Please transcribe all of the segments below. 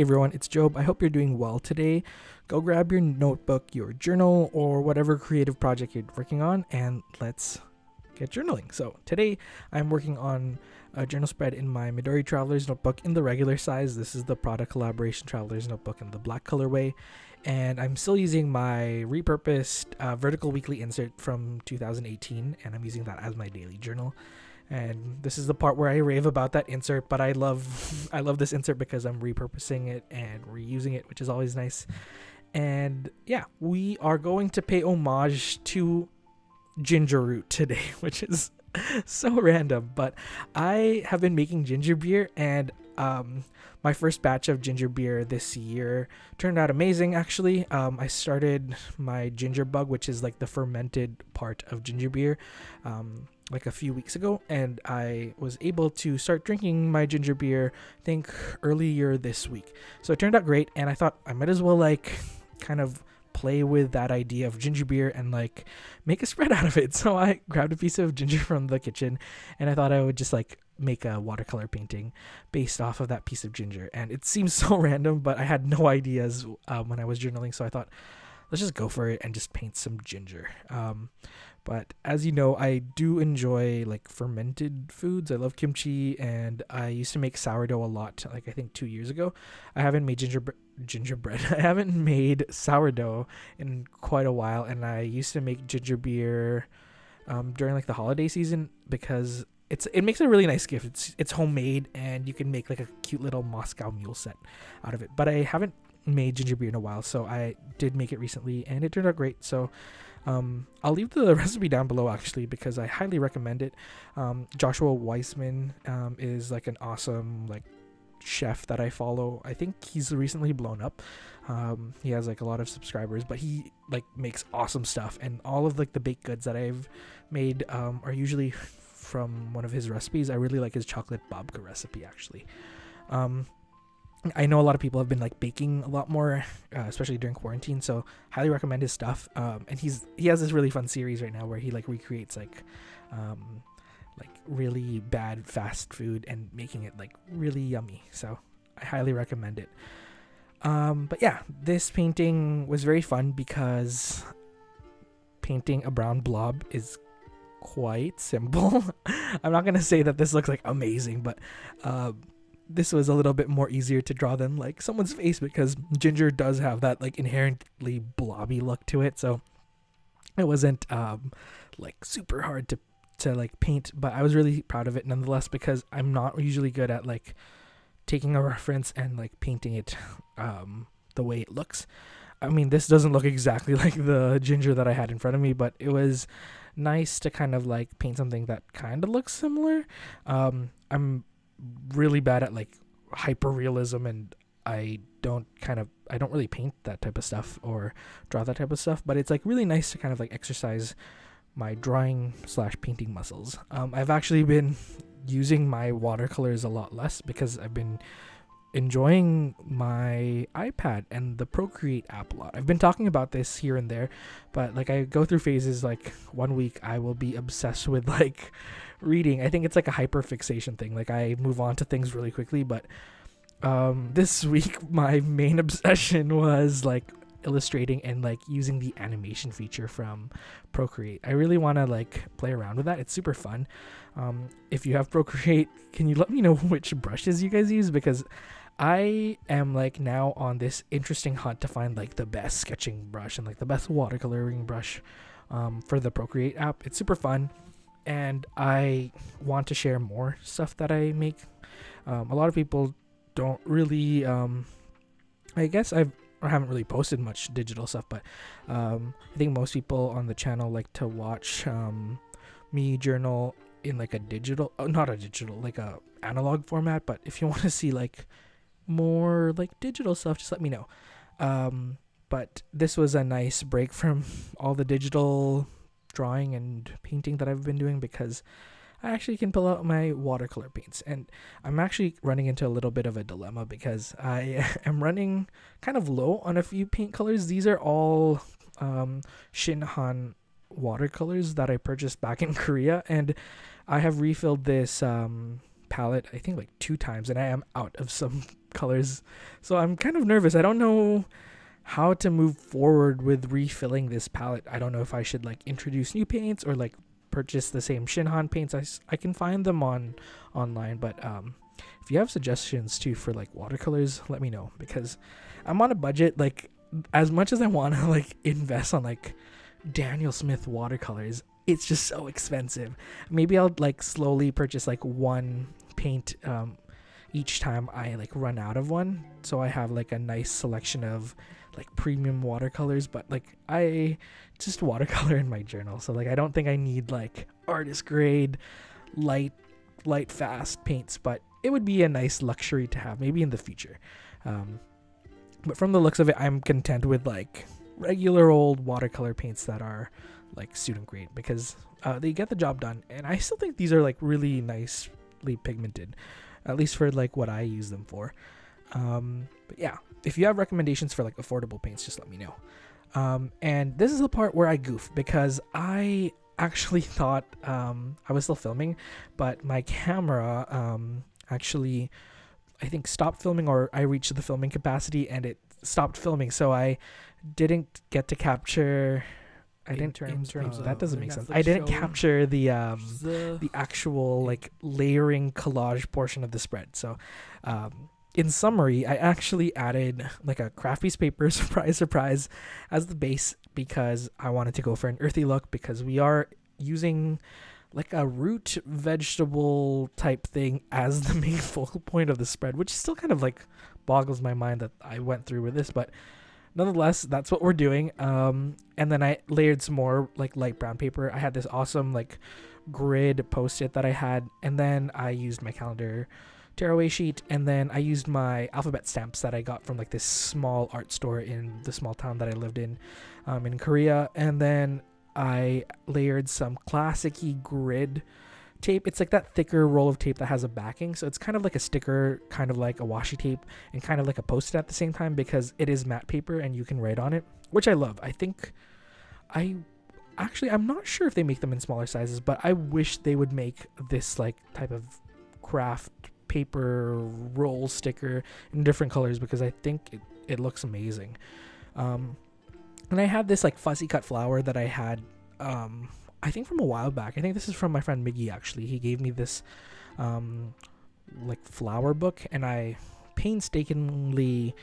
Hey everyone, it's Job. I hope you're doing well today. Go grab your notebook, your journal, or whatever creative project you're working on, and let's get journaling. So today I'm working on a journal spread in my Midori Traveler's Notebook in the regular size. This is the product collaboration Traveler's Notebook in the black colorway. And I'm still using my repurposed vertical weekly insert from 2018, and I'm using that as my daily journal. And this is the part where I rave about that insert, but I love this insert because I'm repurposing it and reusing it, which is always nice. And yeah, we are going to pay homage to ginger root today, which is so random, but I have been making ginger beer, and my first batch of ginger beer this year turned out amazing. Actually, I started my ginger bug, which is like the fermented part of ginger beer, like a few weeks ago, and I was able to start drinking my ginger beer, I think earlier this week. So it turned out great, and I thought I might as well like kind of play with that idea of ginger beer and like make a spread out of it. So I grabbed a piece of ginger from the kitchen, and I thought I would just like make a watercolor painting based off of that piece of ginger. And it seems so random, but I had no ideas when I was journaling, so I thought let's just go for it and just paint some ginger. But as you know, I do enjoy like fermented foods. I love kimchi, and I used to make sourdough a lot, like I think 2 years ago. I haven't made gingerbread. I haven't made sourdough in quite a while, and I used to make ginger beer during like the holiday season because it makes a really nice gift. It's homemade, and you can make like a cute little Moscow Mule set out of it. But I haven't made ginger beer in a while, so I did make it recently, and it turned out great. So I'll leave the recipe down below actually, because I highly recommend it. Joshua Weissman is like an awesome like chef that I follow. I think he's recently blown up. He has like a lot of subscribers, but he like makes awesome stuff, and all of like the baked goods that I've made are usually from one of his recipes. I really like his chocolate babka recipe actually. I know a lot of people have been like baking a lot more, especially during quarantine, so highly recommend his stuff. And he has this really fun series right now where he like recreates like really bad fast food and making it like really yummy. So I highly recommend it. But yeah, this painting was very fun because painting a brown blob is quite simple. I'm not gonna say that this looks like amazing, but this was a little bit more easier to draw than like someone's face, because ginger does have that like inherently blobby look to it. So it wasn't like super hard to like paint, but I was really proud of it nonetheless, because I'm not usually good at like taking a reference and like painting it the way it looks. I mean, this doesn't look exactly like the ginger that I had in front of me, but it was nice to kind of like paint something that kind of looks similar. I'm really bad at like hyper realism, and I don't really paint that type of stuff or draw that type of stuff, but it's like really nice to kind of like exercise my drawing / painting muscles. I've actually been using my watercolors a lot less because I've been enjoying my iPad and the Procreate app a lot. I've been talking about this here and there, but like I go through phases. Like 1 week I will be obsessed with like reading. I think it's like a hyper fixation thing. Like I move on to things really quickly, but this week my main obsession was like illustrating and like using the animation feature from Procreate. I really want to like play around with that. It's super fun. If you have Procreate, can you let me know which brushes you guys use? Because I am like now on this interesting hunt to find like the best sketching brush and like the best watercoloring brush for the Procreate app. It's super fun, and I want to share more stuff that I make. A lot of people don't really I guess I haven't really posted much digital stuff, but I think most people on the channel like to watch me journal in like a like a analog format. But if you want to see like more like digital stuff, just let me know. But this was a nice break from all the digital drawing and painting that I've been doing, because I actually can pull out my watercolor paints. And I'm actually running into a little bit of a dilemma because I am running kind of low on a few paint colors. These are all Shinhan watercolors that I purchased back in Korea, and I have refilled this palette I think like 2 times, and I am out of some colors. So I'm kind of nervous. I don't know how to move forward with refilling this palette. I don't know if I should like introduce new paints or like purchase the same Shinhan paints. I can find them online, but if you have suggestions too for like watercolors, let me know, because I'm on a budget. Like, as much as I want to like invest on like Daniel Smith watercolors, it's just so expensive. Maybe I'll like slowly purchase like one paint each time I like run out of one, so I have like a nice selection of like premium watercolors. But like, I just watercolor in my journal, so like I don't think I need like artist grade light fast paints, but it would be a nice luxury to have maybe in the future. But from the looks of it, I'm content with like regular old watercolor paints that are like student grade, because they get the job done, and I still think these are like really nicely pigmented, at least for like what I use them for. But yeah, if you have recommendations for like affordable paints, just let me know. And this is the part where I goof, because I actually thought I was still filming, but my camera actually, I think, stopped filming, or I reached the filming capacity and it stopped filming, so I didn't get to capture. That doesn't make sense. I didn't capture the actual like layering collage portion of the spread. So in summary, I actually added like a craft piece paper, surprise, as the base, because I wanted to go for an earthy look, because we are using like a root vegetable type thing as the main focal point of the spread, which still kind of like boggles my mind that I went through with this, but nonetheless, that's what we're doing. And then I layered some more like light brown paper. I had this awesome like grid post-it that I had, and then I used my calendar tearaway sheet, and then I used my alphabet stamps that I got from like this small art store in the small town that I lived in Korea. And then I layered some classic-y grid tape. It's like that thicker roll of tape that has a backing, so it's kind of like a sticker, kind of like a washi tape, and kind of like a post-it at the same time, because it is matte paper and you can write on it, which I love. I think I'm not sure if they make them in smaller sizes, but I wish they would make this like type of craft paper roll sticker in different colors, because I think it looks amazing. And I had this like fussy cut flower that I had I think from a while back. I think this is from my friend Miggy, actually. He gave me this like flower book, and I painstakingly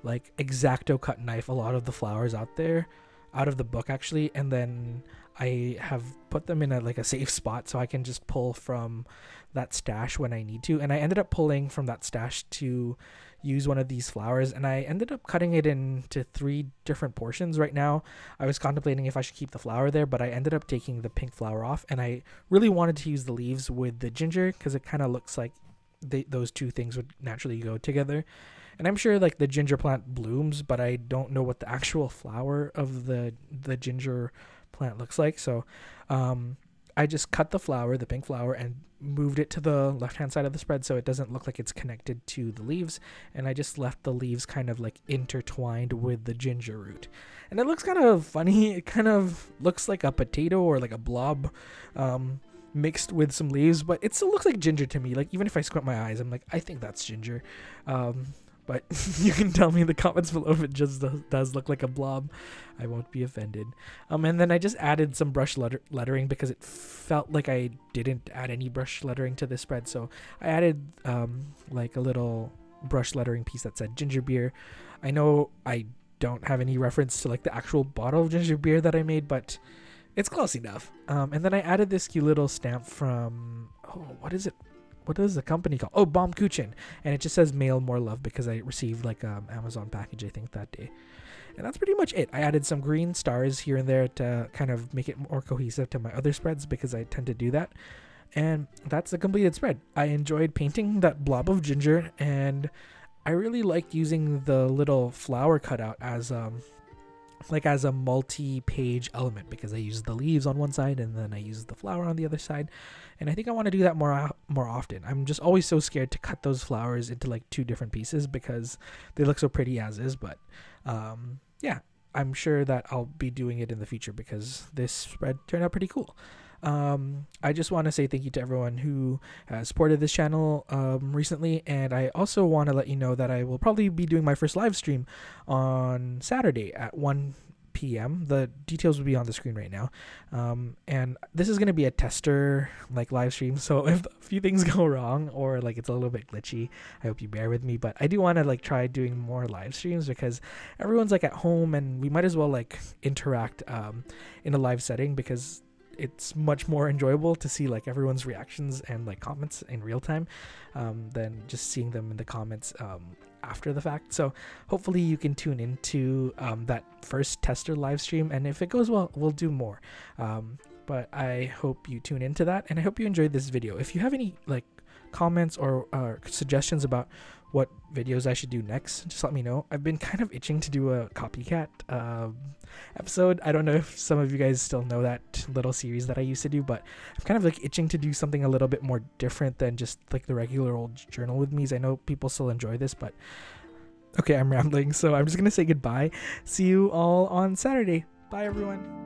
like X-Acto cut knife a lot of the flowers out of the book, actually, and then I have put them in a safe spot so I can just pull from that stash when I need to. And I ended up pulling from that stash to use one of these flowers, and I ended up cutting it into 3 different portions. Right now I was contemplating if I should keep the flower there, but I ended up taking the pink flower off, and I really wanted to use the leaves with the ginger, because it kind of looks like those two things would naturally go together. And I'm sure like the ginger plant blooms, but I don't know what the actual flower of the ginger plant looks like. So I just cut the flower, the pink flower, and moved it to the left hand side of the spread so it doesn't look like it's connected to the leaves, and I just left the leaves kind of like intertwined with the ginger root. And it looks kind of funny. It kind of looks like a potato or like a blob mixed with some leaves, but it still looks like ginger to me. Like, even if I squint my eyes, I'm like, I think that's ginger. But you can tell me in the comments below if it just does look like a blob. I won't be offended. And then I just added some brush lettering, because it felt like I didn't add any brush lettering to this spread. So I added like a little brush lettering piece that said ginger beer. I know I don't have any reference to like the actual bottle of ginger beer that I made, but it's close enough. And then I added this cute little stamp from, what is it? What is the company called? Oh, Baumkuchen. And it just says mail more love, because I received like Amazon package, I think, that day. And that's pretty much it. I added some green stars here and there to kind of make it more cohesive to my other spreads, because I tend to do that. And that's the completed spread. I enjoyed painting that blob of ginger, and I really liked using the little flower cutout as a multi-page element, because I use the leaves on one side and then I use the flower on the other side. And I think I want to do that more often. I'm just always so scared to cut those flowers into like 2 different pieces, because they look so pretty as is. But yeah, I'm sure that I'll be doing it in the future, because this spread turned out pretty cool. I just want to say thank you to everyone who has supported this channel recently, and I also want to let you know that I will probably be doing my first live stream on Saturday at 1 p.m. The details will be on the screen right now, and this is going to be a tester like live stream, so if a few things go wrong or like it's a little bit glitchy, I hope you bear with me. But I do want to like try doing more live streams because everyone's like at home, and we might as well like interact in a live setting, because it's much more enjoyable to see like everyone's reactions and like comments in real time than just seeing them in the comments after the fact. So hopefully you can tune into that first tester live stream, and if it goes well, we'll do more. But I hope you tune into that, and I hope you enjoyed this video. If you have any like comments or suggestions about what videos I should do next, just let me know. I've been kind of itching to do a copycat episode. I don't know if some of you guys still know that little series that I used to do, but I'm kind of like itching to do something a little bit more different than just like the regular old journal with me's. I know people still enjoy this, but okay, I'm rambling, so I'm just gonna say goodbye. See you all on Saturday. Bye everyone.